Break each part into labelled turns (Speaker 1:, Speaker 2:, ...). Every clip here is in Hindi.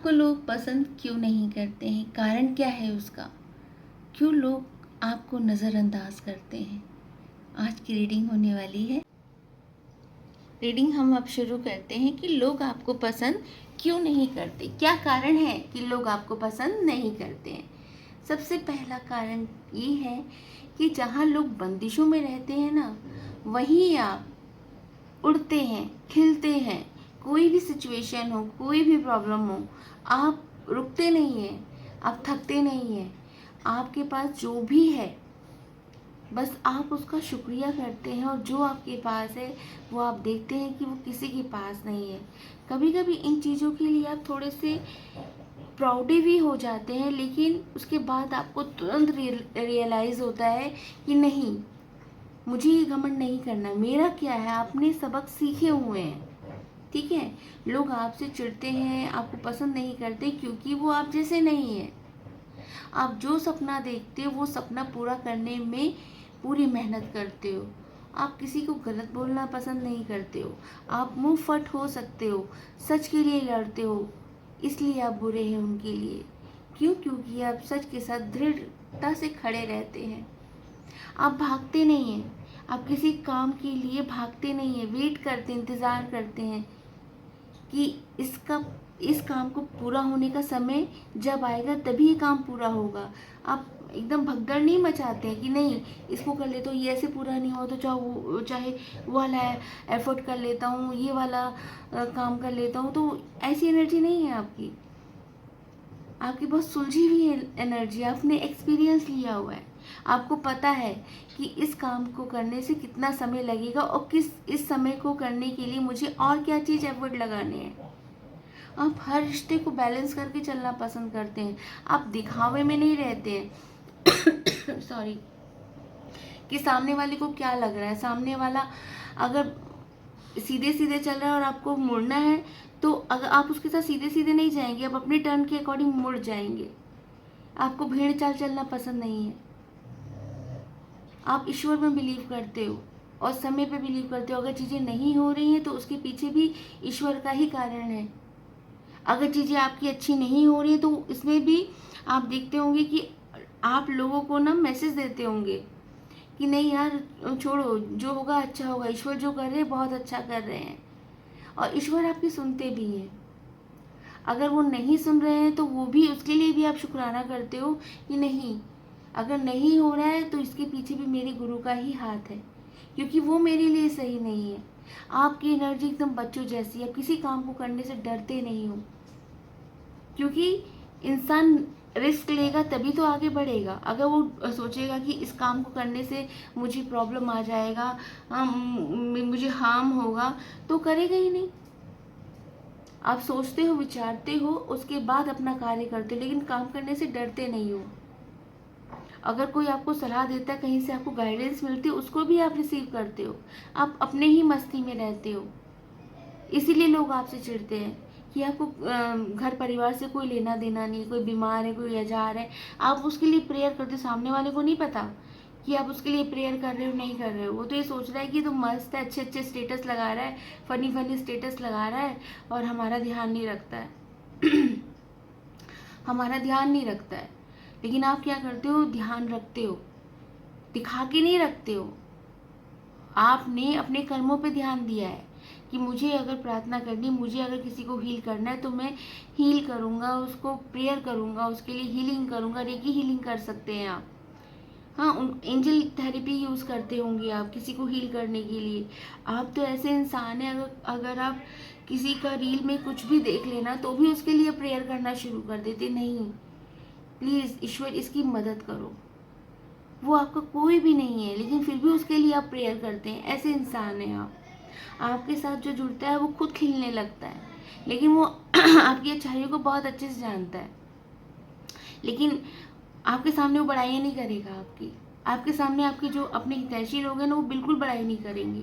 Speaker 1: को लोग पसंद क्यों नहीं करते हैं? कारण क्या है उसका? क्यों लोग आपको नज़रअंदाज करते हैं? आज की रीडिंग होने वाली है। रीडिंग हम अब शुरू करते हैं कि लोग आपको पसंद क्यों नहीं करते, क्या कारण है कि लोग आपको पसंद नहीं करते हैं। सबसे पहला कारण ये है कि जहाँ लोग बंदिशों में रहते हैं ना, वहीं आप उड़ते हैं, खिलते हैं। कोई भी सिचुएशन हो, कोई भी प्रॉब्लम हो, आप रुकते नहीं हैं, आप थकते नहीं हैं। आपके पास जो भी है बस आप उसका शुक्रिया करते हैं, और जो आपके पास है वो आप देखते हैं कि वो किसी के पास नहीं है। कभी कभी इन चीज़ों के लिए आप थोड़े से प्राउडी भी हो जाते हैं, लेकिन उसके बाद आपको तुरंत रियलाइज़ होता है कि नहीं, मुझे ये घमंड नहीं करना। मेरा क्या है, आपने सबक सीखे हुए हैं। ठीक है, लोग आपसे चिढ़ते हैं, आपको पसंद नहीं करते क्योंकि वो आप जैसे नहीं है। आप जो सपना देखते हो वो सपना पूरा करने में पूरी मेहनत करते हो। आप किसी को गलत बोलना पसंद नहीं करते हो। आप मुंह फट हो सकते हो, सच के लिए लड़ते हो, इसलिए आप बुरे हैं उनके लिए। क्यों? क्योंकि आप सच के साथ दृढ़ता से खड़े रहते हैं। आप भागते नहीं हैं, आप किसी काम के लिए भागते नहीं हैं, वेट करते, इंतज़ार करते हैं कि इस काम को पूरा होने का समय जब आएगा तभी ये काम पूरा होगा। आप एकदम भगदड़ नहीं मचाते हैं कि नहीं, इसको कर लेता हूँ, ये ऐसे पूरा नहीं हो तो चाहे वो वाला एफर्ट कर लेता हूँ, ये वाला काम कर लेता हूँ। तो ऐसी एनर्जी नहीं है आपकी। आपकी बहुत सुलझी हुई एनर्जी, आपने एक्सपीरियंस लिया हुआ है। आपको पता है कि इस काम को करने से कितना समय लगेगा और इस समय को करने के लिए मुझे और क्या चीज़ एफर्ट लगाने हैं। आप हर रिश्ते को बैलेंस करके चलना पसंद करते हैं। आप दिखावे में नहीं रहते हैं सॉरी, कि सामने वाले को क्या लग रहा है। सामने वाला अगर सीधे सीधे चल रहा है और आपको मुड़ना है, तो अगर आप उसके साथ सीधे सीधे नहीं जाएंगे, आप अपने टर्न के अकॉर्डिंग मुड़ जाएंगे। आपको भेड़ चाल चलना पसंद नहीं है। आप ईश्वर में बिलीव करते हो और समय पे बिलीव करते हो। अगर चीज़ें नहीं हो रही हैं तो उसके पीछे भी ईश्वर का ही कारण है। अगर चीज़ें आपकी अच्छी नहीं हो रही तो इसमें भी आप देखते होंगे कि आप लोगों को ना मैसेज देते होंगे कि नहीं यार, छोड़ो, जो होगा अच्छा होगा, ईश्वर जो कर रहे हैं बहुत अच्छा कर रहे हैं। और ईश्वर आपकी सुनते भी हैं। अगर वो नहीं सुन रहे हैं तो वो भी, उसके लिए भी आप शुक्राना करते हो कि नहीं, अगर नहीं हो रहा है तो इसके पीछे भी मेरे गुरु का ही हाथ है, क्योंकि वो मेरे लिए सही नहीं है। आपकी एनर्जी एकदम बच्चों जैसी है, आप किसी काम को करने से डरते नहीं हो, क्योंकि इंसान रिस्क लेगा तभी तो आगे बढ़ेगा। अगर वो सोचेगा कि इस काम को करने से मुझे प्रॉब्लम आ जाएगा, मुझे हार्म होगा, तो करेगा ही नहीं। आप सोचते हो, विचारते हो, उसके बाद अपना कार्य करते हो, लेकिन काम करने से डरते नहीं हो। अगर कोई आपको सलाह देता है, कहीं से आपको गाइडेंस मिलती है, उसको भी आप रिसीव करते हो। आप अपने ही मस्ती में रहते हो, इसीलिए लोग आपसे चिढ़ते हैं कि आपको घर परिवार से कोई लेना देना नहीं। कोई बीमार है, कोई अजार है, आप उसके लिए प्रेयर करते हो। सामने वाले को नहीं पता कि आप उसके लिए प्रेयर कर रहे हो, नहीं कर रहे हो। वो तो ये सोच रहा है कि तुम मस्त है, अच्छे अच्छे स्टेटस लगा रहा है, फनी फनी स्टेटस लगा रहा है, और हमारा ध्यान नहीं रखता है हमारा ध्यान नहीं रखता है। लेकिन आप क्या करते हो, ध्यान रखते हो, दिखा के नहीं रखते हो। आपने अपने कर्मों पे ध्यान दिया है कि मुझे अगर प्रार्थना करनी, मुझे अगर किसी को हील करना है तो मैं हील करूँगा, उसको प्रेयर करूँगा, उसके लिए हीलिंग करूँगा। रेकी हीलिंग कर सकते हैं आप। हाँ, एंजल थेरेपी यूज़ करते होंगे आप किसी को हील करने के लिए। आप तो ऐसे इंसान हैं, अगर आप किसी का रील में कुछ भी देख लेना तो भी उसके लिए प्रेयर करना शुरू कर देते। नहीं, प्लीज़ ईश्वर इसकी मदद करो। वो आपका कोई भी नहीं है, लेकिन फिर भी उसके लिए आप प्रेयर करते हैं। ऐसे इंसान हैं आप। आपके साथ जो जुड़ता है वो खुद खिलने लगता है, लेकिन वो आपकी अच्छाइयों को बहुत अच्छे से जानता है, लेकिन आपके सामने वो बड़ाइयाँ नहीं करेगा। आपके सामने आपके जो अपने हितैषी लोग हैं ना, वो बिल्कुल बड़ाई नहीं करेंगे।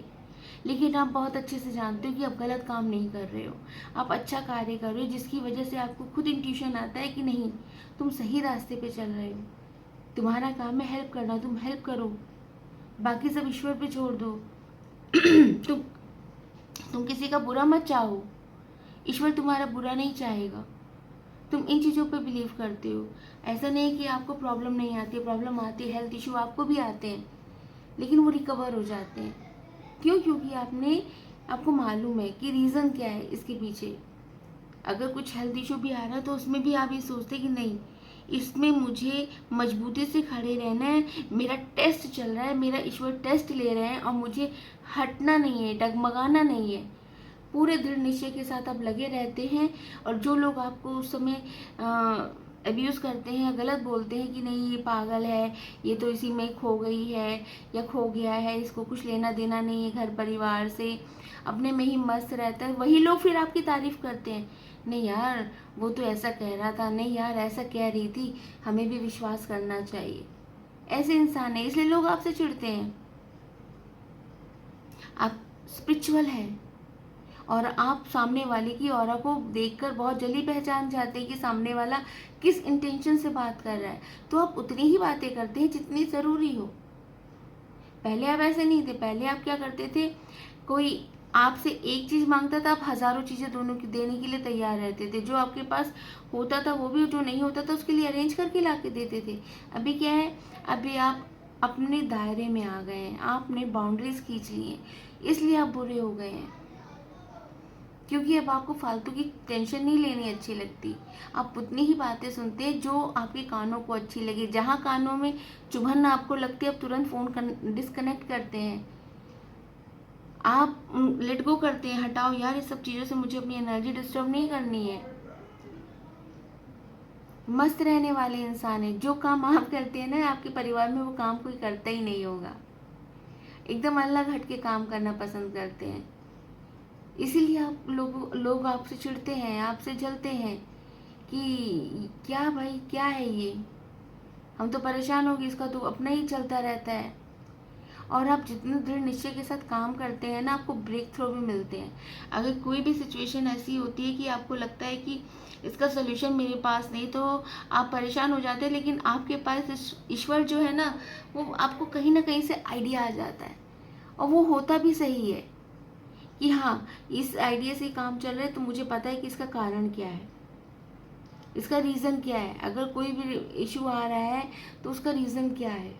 Speaker 1: लेकिन आप बहुत अच्छे से जानते हो कि आप गलत काम नहीं कर रहे हो, आप अच्छा कार्य कर रहे हो, जिसकी वजह से आपको खुद इंट्यूशन आता है कि नहीं, तुम सही रास्ते पे चल रहे हो। तुम्हारा काम है हेल्प करना, तुम हेल्प करो, बाकी सब ईश्वर पे छोड़ दो तुम किसी का बुरा मत चाहो, ईश्वर तुम्हारा बुरा नहीं चाहेगा। तुम इन चीज़ों पे बिलीव करते हो। ऐसा नहीं है कि आपको प्रॉब्लम नहीं आती, प्रॉब्लम आती है, हेल्थ इशू आपको भी आते हैं, लेकिन वो रिकवर हो जाते हैं। क्यों? क्योंकि आपको मालूम है कि रीज़न क्या है इसके पीछे। अगर कुछ हेल्थ इशू भी आ रहा है तो उसमें भी आप ये सोचते कि नहीं, इसमें मुझे मजबूती से खड़े रहना है, मेरा टेस्ट चल रहा है, मेरा ईश्वर टेस्ट ले रहे हैं और मुझे हटना नहीं है, डगमगाना नहीं है। पूरे दृढ़ निश्चय के साथ आप लगे रहते हैं। और जो लोग आपको उस समय अब्यूज़ करते हैं, गलत बोलते हैं कि नहीं ये पागल है, ये तो इसी में खो गई है या खो गया है, इसको कुछ लेना देना नहीं है घर परिवार से, अपने में ही मस्त रहता है, वही लोग फिर आपकी तारीफ करते हैं। नहीं यार, वो तो ऐसा कह रहा था, नहीं यार ऐसा कह रही थी, हमें भी विश्वास करना चाहिए। ऐसे इंसान है, इसलिए लोग आपसे चिढ़ते हैं। आप स्पिरिचुअल हैं और आप सामने वाले की ऑरा को देखकर बहुत जल्दी पहचान जाते हैं कि सामने वाला किस इंटेंशन से बात कर रहा है, तो आप उतनी ही बातें करते हैं जितनी ज़रूरी हो। पहले आप ऐसे नहीं थे। पहले आप क्या करते थे, कोई आपसे एक चीज़ मांगता था, आप हज़ारों चीज़ें दोनों की देने के लिए तैयार रहते थे। जो आपके पास होता था वो भी, जो नहीं होता था उसके लिए अरेंज करके ला के देते थे। अभी क्या है, अभी आप अपने दायरे में आ गए हैं, आपने बाउंड्रीज खींच ली हैं, इसलिए आप बुरे हो गए हैं। क्योंकि अब आपको फालतू की टेंशन नहीं लेनी अच्छी लगती। आप उतनी ही बातें सुनते हैं जो आपके कानों को अच्छी लगे। जहाँ कानों में चुभन आपको लगती है, आप तुरंत फ़ोन डिस्कनेक्ट करते हैं, आप लेट गो करते हैं, हटाओ यार इस सब चीज़ों से, मुझे अपनी एनर्जी डिस्टर्ब नहीं करनी है। मस्त रहने वाले इंसान है। जो काम आप करते हैं ना, आपके परिवार में वो काम कोई करता ही नहीं होगा। एकदम अलग हट के काम करना पसंद करते हैं। इसीलिए आप लोग आपसे चिढ़ते हैं, आपसे जलते हैं कि क्या भाई क्या है ये, हम तो परेशान हो गए, इसका तो अपना ही चलता रहता है। और आप जितने दृढ़ निश्चय के साथ काम करते हैं ना, आपको ब्रेक थ्रू भी मिलते हैं। अगर कोई भी सिचुएशन ऐसी होती है कि आपको लगता है कि इसका सोल्यूशन मेरे पास नहीं, तो आप परेशान हो जाते हैं, लेकिन आपके पास ईश्वर जो है ना, वो आपको कहीं ना कहीं से आइडिया आ जाता है। और वो होता भी सही है कि हाँ, इस आइडिया से काम चल रहा है, तो मुझे पता है कि इसका कारण क्या है, इसका रीज़न क्या है। अगर कोई भी इशू आ रहा है तो उसका रीज़न क्या है,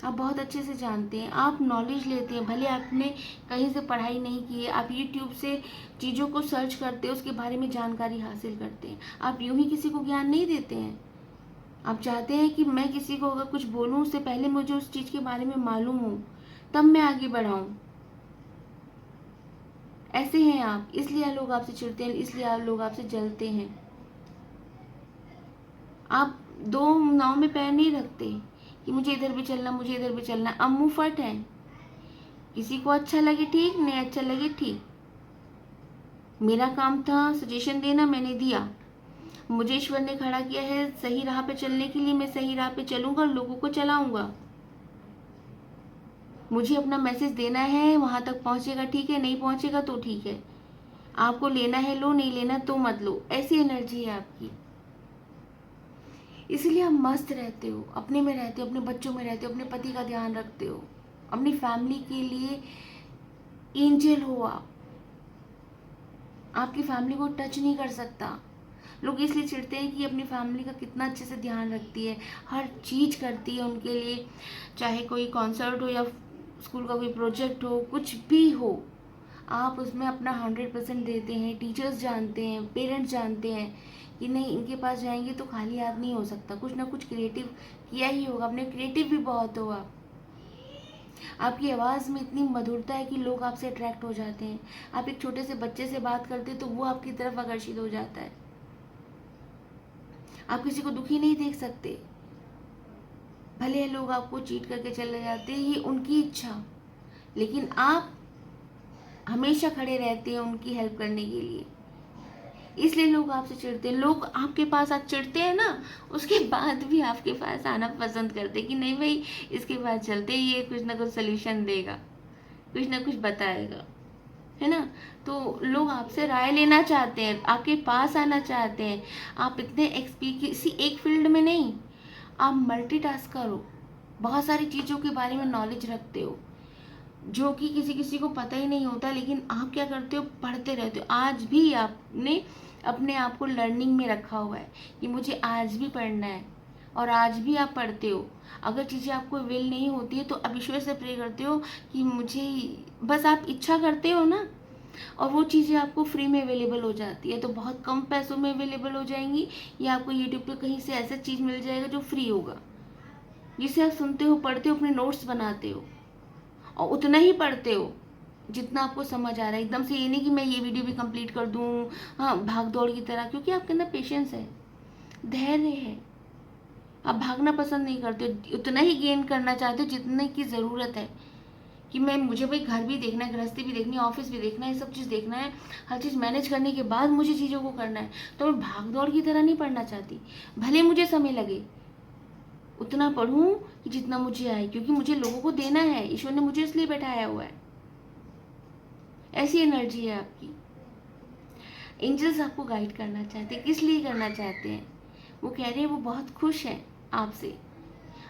Speaker 1: आप बहुत अच्छे से जानते हैं। आप नॉलेज लेते हैं, भले आपने कहीं से पढ़ाई नहीं की है, आप यूट्यूब से चीज़ों को सर्च करते हैं, उसके बारे में जानकारी हासिल करते हैं। आप यूं ही किसी को ज्ञान नहीं देते हैं। आप चाहते हैं कि मैं किसी को अगर कुछ बोलूँ, उससे पहले मुझे उस चीज़ के बारे में मालूम हो, तब मैं आगे बढ़ाऊँ। ऐसे हैं आप, इसलिए लोग आपसे चिढ़ते हैं, इसलिए लोग आपसे जलते हैं। आप दो नाव में पैर नहीं रखते कि मुझे इधर भी चलना, मुझे इधर भी चलना। अब मुंह फट है, किसी को अच्छा लगे ठीक, नहीं अच्छा लगे ठीक। मेरा काम था सजेशन देना, मैंने दिया। मुझे ईश्वर ने खड़ा किया है सही राह पे चलने के लिए, मैं सही राह पे चलूंगा और लोगों को चलाऊंगा। मुझे अपना मैसेज देना है, वहां तक पहुंचेगा ठीक है, नहीं पहुंचेगा तो ठीक है। आपको लेना है लो, नहीं लेना तो मत लो। ऐसी एनर्जी है आपकी, इसलिए आप मस्त रहते हो, अपने में रहते हो, अपने बच्चों में रहते हो, अपने पति का ध्यान रखते हो, अपनी फैमिली के लिए एंजल हो आप। आपकी फैमिली को टच नहीं कर सकता। लोग इसलिए चिढ़ते हैं कि अपनी फैमिली का कितना अच्छे से ध्यान रखती है, हर चीज़ करती है उनके लिए, चाहे कोई कॉन्सर्ट हो या स्कूल का कोई प्रोजेक्ट हो, कुछ भी हो, आप उसमें अपना 100% देते हैं। टीचर्स जानते हैं, पेरेंट्स जानते हैं कि नहीं, इनके पास जाएंगे तो खाली हाथ नहीं हो सकता, कुछ ना कुछ क्रिएटिव किया ही होगा। अपने क्रिएटिव भी बहुत हो आप। आपकी आवाज़ में इतनी मधुरता है कि लोग आपसे अट्रैक्ट हो जाते हैं। आप एक छोटे से बच्चे से बात करते हैं तो वो आपकी तरफ आकर्षित हो जाता है। आप किसी को दुखी नहीं देख सकते, भले लोग आपको चीट करके चले जाते हैं, ये उनकी इच्छा, लेकिन आप हमेशा खड़े रहते हैं उनकी हेल्प करने के लिए। इसलिए लोग आपसे चिढ़ते हैं। लोग आपके पास आज चिढ़ते हैं ना, उसके बाद भी आपके पास आना पसंद करते हैं कि नहीं भाई, इसके बाद चलते, ये कुछ ना कुछ सोल्यूशन देगा, कुछ ना कुछ बताएगा, है ना। तो लोग आपसे राय लेना चाहते हैं, आपके पास आना चाहते हैं। आप इतने किसी एक फील्ड में नहीं, आप मल्टीटास्कर हो, बहुत सारी चीज़ों के बारे में नॉलेज रखते हो जो कि किसी किसी को पता ही नहीं होता, लेकिन आप क्या करते हो, पढ़ते रहते हो। आज भी आपने अपने आप को लर्निंग में रखा हुआ है कि मुझे आज भी पढ़ना है, और आज भी आप पढ़ते हो। अगर चीज़ें आपको विल नहीं होती है तो आप ईश्वर से प्रे करते हो कि मुझे, बस आप इच्छा करते हो ना, और वो चीज़ें आपको फ्री में अवेलेबल हो जाती है। तो बहुत कम पैसों में अवेलेबल हो जाएंगी, या आपको यूट्यूब पे कहीं से ऐसा चीज़ मिल जाएगा जो फ्री होगा, जिसे आप सुनते हो, पढ़ते हो, अपने नोट्स बनाते हो, और उतना ही पढ़ते हो जितना आपको समझ आ रहा है। एकदम से ये नहीं कि मैं ये वीडियो भी कंप्लीट कर दूँ, हाँ, भाग दौड़ की तरह, क्योंकि आपके अंदर पेशेंस है, धैर्य है। आप भागना पसंद नहीं करते हो, उतना ही गेन करना चाहते हो जितने की ज़रूरत है। कि मुझे भाई घर भी देखना है, गृहस्थी भी देखनी है, ऑफिस भी देखना है, सब चीज़ देखना है, हर चीज़ मैनेज करने के बाद मुझे चीज़ों को करना है। तो मैं भाग दौड़ की तरह नहीं पढ़ना चाहती, भले मुझे समय लगे, उतना पढ़ूं कि जितना मुझे आए, क्योंकि मुझे लोगों को देना है, ईश्वर ने मुझे इसलिए बैठाया हुआ है। ऐसी एनर्जी है आपकी। एंजल्स आपको गाइड करना चाहते हैं, किस लिए करना चाहते हैं? वो कह रहे हैं वो बहुत खुश हैं आपसे।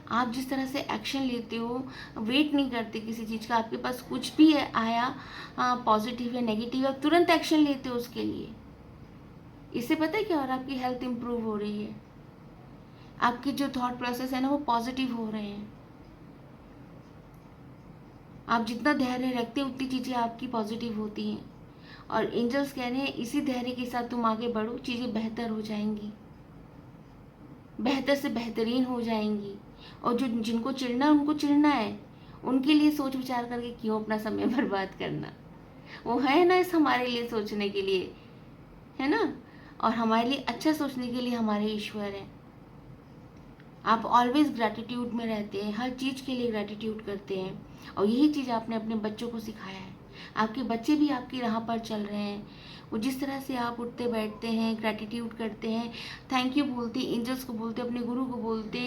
Speaker 1: आप जिस तरह से एक्शन लेते हो, वेट नहीं करते किसी चीज़ का, आपके पास कुछ भी है आया, पॉजिटिव या नेगेटिव, आप तुरंत एक्शन लेते हो उसके लिए। इससे पता है क्या, और आपकी हेल्थ इंप्रूव हो रही है, आपके जो थॉट प्रोसेस है ना वो पॉजिटिव हो रहे हैं। आप जितना धैर्य रखते हो उतनी चीज़ें आपकी पॉजिटिव होती हैं। और एंजल्स कह रहे हैं इसी धैर्य के साथ तुम आगे बढ़ो, चीज़ें बेहतर हो जाएंगी, बेहतर से बेहतरीन हो जाएंगी। और जो जिनको चिढ़ना है उनको चिढ़ना है, उनके लिए सोच विचार करके क्यों अपना समय बर्बाद करना। वो है ना इस हमारे लिए सोचने के लिए, है ना, और हमारे लिए अच्छा सोचने के लिए हमारे ईश्वर हैं। आप ऑलवेज ग्रैटिट्यूड में रहते हैं, हर चीज़ के लिए ग्रैटिट्यूड करते हैं, और यही चीज़ आपने अपने बच्चों को सिखाया है। आपके बच्चे भी आपकी राह पर चल रहे हैं। वो जिस तरह से आप उठते बैठते हैं, ग्रैटिट्यूड करते हैं, थैंक यू बोलते, एंजल्स को बोलते, अपने गुरु को बोलते,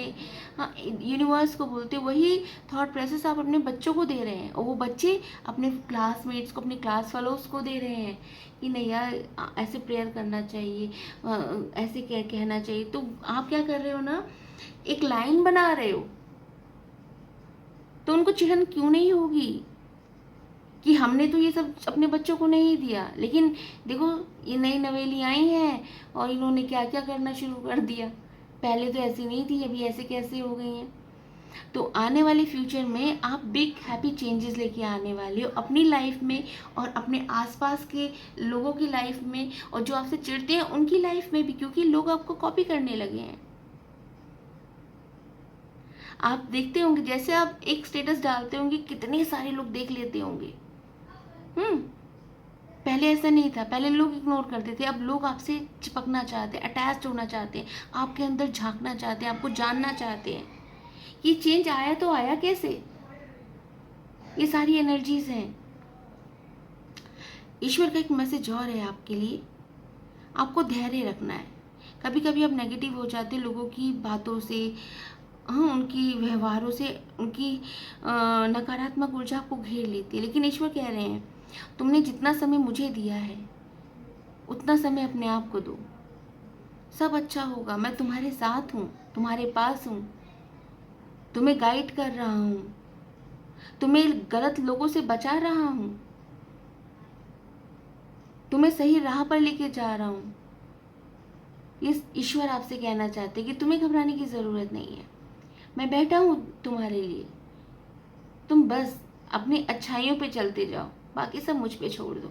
Speaker 1: हाँ, यूनिवर्स को बोलते, वही थॉट प्रोसेस आप अपने बच्चों को दे रहे हैं, और वो बच्चे अपने क्लासमेट्स को, अपने क्लास फेलोज को दे रहे हैं कि नहीं यार ऐसे प्रेयर करना चाहिए, ऐसे क्या कहना चाहिए। तो आप क्या कर रहे हो ना, एक लाइन बना रहे हो, तो उनको चिढ़न क्यों नहीं होगी कि हमने तो ये सब अपने बच्चों को नहीं दिया, लेकिन देखो ये नई नवेली आई हैं और इन्होंने क्या क्या करना शुरू कर दिया। पहले तो ऐसी नहीं थी, अभी ऐसे कैसे हो गई हैं। तो आने वाले फ्यूचर में आप बिग हैप्पी चेंजेस लेके आने वाले हो अपनी लाइफ में, और अपने आसपास के लोगों की लाइफ में, और जो आपसे चिढ़ते हैं उनकी लाइफ में भी, क्योंकि लोग आपको कॉपी करने लगे हैं। आप देखते होंगे जैसे आप एक स्टेटस डालते होंगे कितने सारे लोग देख लेते होंगे। पहले ऐसा नहीं था, पहले लोग इग्नोर करते थे, अब लोग आपसे चिपकना चाहते हैं, अटैच होना चाहते हैं, आपके अंदर झांकना चाहते हैं, आपको जानना चाहते हैं। ये चेंज आया तो आया कैसे? ये सारी एनर्जीज हैं। ईश्वर का एक मैसेज और है आपके लिए, आपको धैर्य रखना है। कभी कभी आप नेगेटिव हो जाते लोगों की बातों से, हाँ, उनकी व्यवहारों से, उनकी नकारात्मक ऊर्जा आपको घेर लेती है, लेकिन ईश्वर कह रहे हैं तुमने जितना समय मुझे दिया है उतना समय अपने आप को दो, सब अच्छा होगा। मैं तुम्हारे साथ हूँ, तुम्हारे पास हूँ, तुम्हें गाइड कर रहा हूँ, तुम्हें गलत लोगों से बचा रहा हूँ, तुम्हें सही राह पर लेके जा रहा हूँ। ये ईश्वर आपसे कहना चाहते हैं कि तुम्हें घबराने की ज़रूरत नहीं है, मैं बैठा हूँ तुम्हारे लिए। तुम बस अपनी अच्छाइयों पे चलते जाओ, बाकी सब मुझ पे छोड़ दो।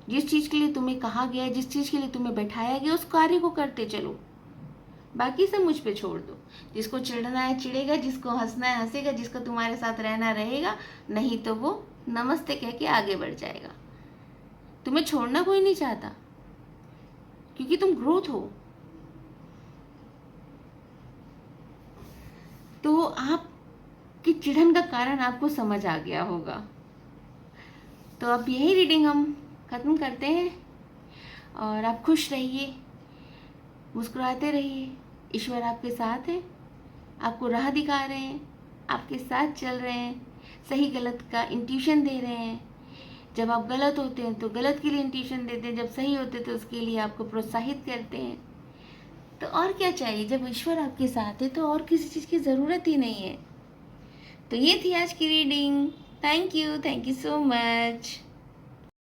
Speaker 1: जिस चीज़ के लिए तुम्हें कहा गया है, जिस चीज़ के लिए तुम्हें बैठाया गया, उस कार्य को करते चलो, बाकी सब मुझ पे छोड़ दो। जिसको चिढ़ना है चिढ़ेगा, जिसको हंसना है हंसेगा, जिसको तुम्हारे साथ रहना रहेगा, नहीं तो वो नमस्ते कह के आगे बढ़ जाएगा। तुम्हें छोड़ना कोई नहीं चाहता, क्योंकि तुम ग्रोथ हो। तो आपकी चिढ़न का कारण आपको समझ आ गया होगा। तो अब यही रीडिंग हम ख़त्म करते हैं, और आप खुश रहिए, मुस्कुराते रहिए। ईश्वर आपके साथ है, आपको राह दिखा रहे हैं, आपके साथ चल रहे हैं, सही गलत का इंट्यूशन दे रहे हैं। जब आप गलत होते हैं तो गलत के लिए इंट्यूशन देते हैं, जब सही होते हैं तो उसके लिए आपको प्रोत्साहित करते हैं। तो और क्या चाहिए, जब ईश्वर आपके साथ है तो और किसी चीज़ की ज़रूरत ही नहीं है। तो ये थी आज की reading. Thank you so much.